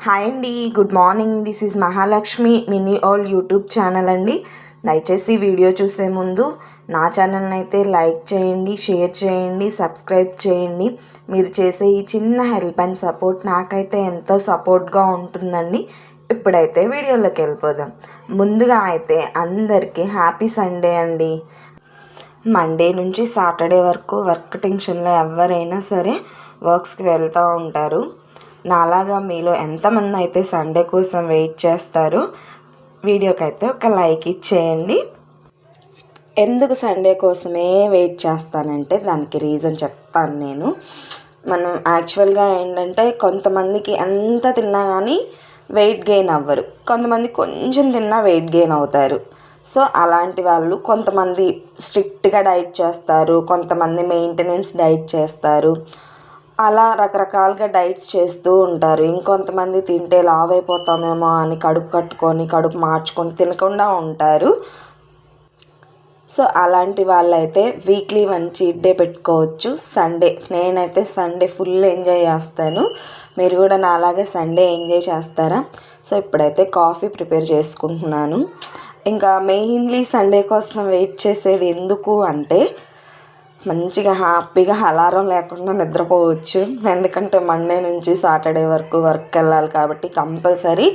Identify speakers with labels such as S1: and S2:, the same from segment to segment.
S1: Hi అండి, good morning. This is Mahalakshmi mini all YouTube channel అండి. దయచేసి వీడియో చూసే ముందు నా ఛానల్ని అయితే లైక్ చేయండి, షేర్ చేయండి, సబ్స్క్రైబ్ చేయండి. మీరు చేసే ఈ చిన్న హెల్ప్ అండ్ సపోర్ట్ నాకైతే ఎంతో సపోర్ట్గా ఉంటుందండి. ఇప్పుడైతే వీడియోలోకి వెళ్ళిపోదాం. ముందుగా అయితే అందరికీ హ్యాపీ సండే అండి. మండే నుంచి సాటర్డే వరకు వర్క్ టెన్షన్లో ఎవరైనా సరే వర్క్స్కి వెళ్తూ ఉంటారు. నాలాగా మీలో ఎంతమంది అయితే సండే కోసం వెయిట్ చేస్తారు? వీడియోకి అయితే ఒక లైక్ ఇచ్చేయండి. ఎందుకు సండే కోసమే వెయిట్ చేస్తానంటే దానికి రీజన్ చెప్తాను నేను. మనం యాక్చువల్గా ఏంటంటే కొంతమందికి ఎంత తిన్నా కానీ వెయిట్ గెయిన్ అవ్వరు, కొంతమంది కొంచెం తిన్నా వెయిట్ గెయిన్ అవుతారు. సో అలాంటి వాళ్ళు కొంతమంది స్ట్రిక్ట్గా డైట్ చేస్తారు, కొంతమంది మెయింటెనెన్స్ డైట్ చేస్తారు. అలా రకరకాలుగా డైట్స్ చేస్తూ ఉంటారు. ఇంకొంతమంది తింటే లావ్ అయిపోతామేమో అని కడుపు కట్టుకొని కడుపు మార్చుకొని తినకుండా ఉంటారు. సో అలాంటి వాళ్ళైతే వీక్లీ 1 చీట్ డే పెట్టుకోవచ్చు. సండే నేనైతే సండే ఫుల్ ఎంజాయ్ చేస్తాను. మీరు కూడా నాలాగే సండే ఎంజాయ్ చేస్తారా? సో ఇప్పుడైతే కాఫీ ప్రిపేర్ చేసుకుంటున్నాను. ఇంకా మెయిన్లీ సండే కోసం వెయిట్ చేసేది ఎందుకు అంటే మంచిగా హ్యాపీగా అలారం లేకుండా నిద్రపోవచ్చు. ఎందుకంటే మండే నుంచి సాటర్డే వరకు వర్క్ వెళ్ళాలి కాబట్టి కంపల్సరీ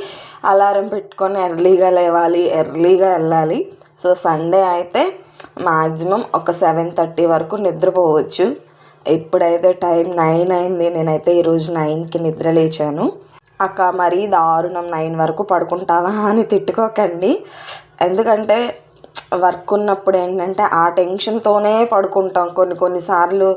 S1: అలారం పెట్టుకొని ఎర్లీగా లేవాలి, ఎర్లీగా వెళ్ళాలి. సో సండే అయితే మ్యాక్సిమం ఒక 7:30 వరకు నిద్రపోవచ్చు. ఇప్పుడైతే టైం 9 అయింది. నేనైతే ఈరోజు 9కి నిద్ర లేచాను. అక్క మరీ దారుణం 9 వరకు పడుకుంటావా అని తిట్టుకోకండి. ఎందుకంటే వర్క్ ఉన్నప్పుడు ఏంటంటే ఆ టెన్షన్తోనే పడుకుంటాం. కొన్నిసార్లు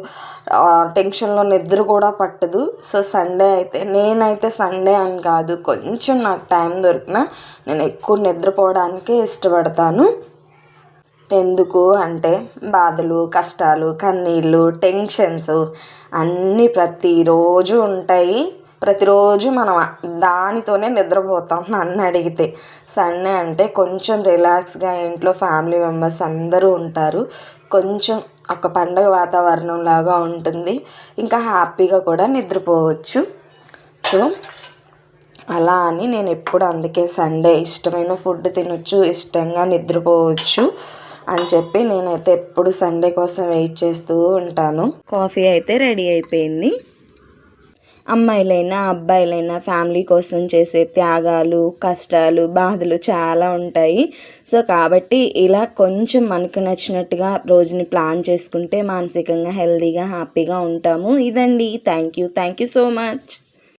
S1: టెన్షన్లో నిద్ర కూడా పట్టదు. సో సండే అయితే నేనైతే సండే అని కాదు, కొంచెం నాకు టైం దొరికినా నేను ఎక్కువ నిద్రపోవడానికే ఇష్టపడతాను. ఎందుకు అంటే బాధలు, కష్టాలు, కన్నీళ్ళు, టెన్షన్స్ అన్నీ ప్రతిరోజు ఉంటాయి. ప్రతిరోజు మనం దానితోనే నిద్రపోతాం నన్ను అడిగితే. సండే అంటే కొంచెం రిలాక్స్గా ఇంట్లో ఫ్యామిలీ మెంబర్స్ అందరూ ఉంటారు, కొంచెం ఒక పండగ వాతావరణం లాగా ఉంటుంది. ఇంకా హ్యాపీగా కూడా నిద్రపోవచ్చు. సో అలా అని నేను ఎప్పుడు అందుకే సండే ఇష్టమైన ఫుడ్ తినొచ్చు, ఇష్టంగా నిద్రపోవచ్చు అని చెప్పి నేనైతే ఎప్పుడు సండే కోసం వెయిట్ చేస్తూ ఉంటాను. కాఫీ అయితే రెడీ అయిపోయింది. అమ్మాయిలైనా అబ్బాయిలైనా ఫ్యామిలీ కోసం చేసే త్యాగాలు, కష్టాలు, బాధలు చాలా ఉంటాయి. సో కాబట్టి ఇలా కొంచెం మనకు నచ్చినట్టుగా రోజుని ప్లాన్ చేసుకుంటే మానసికంగా హెల్తీగా హ్యాపీగా ఉంటాము. ఇదండి. Thank you so much.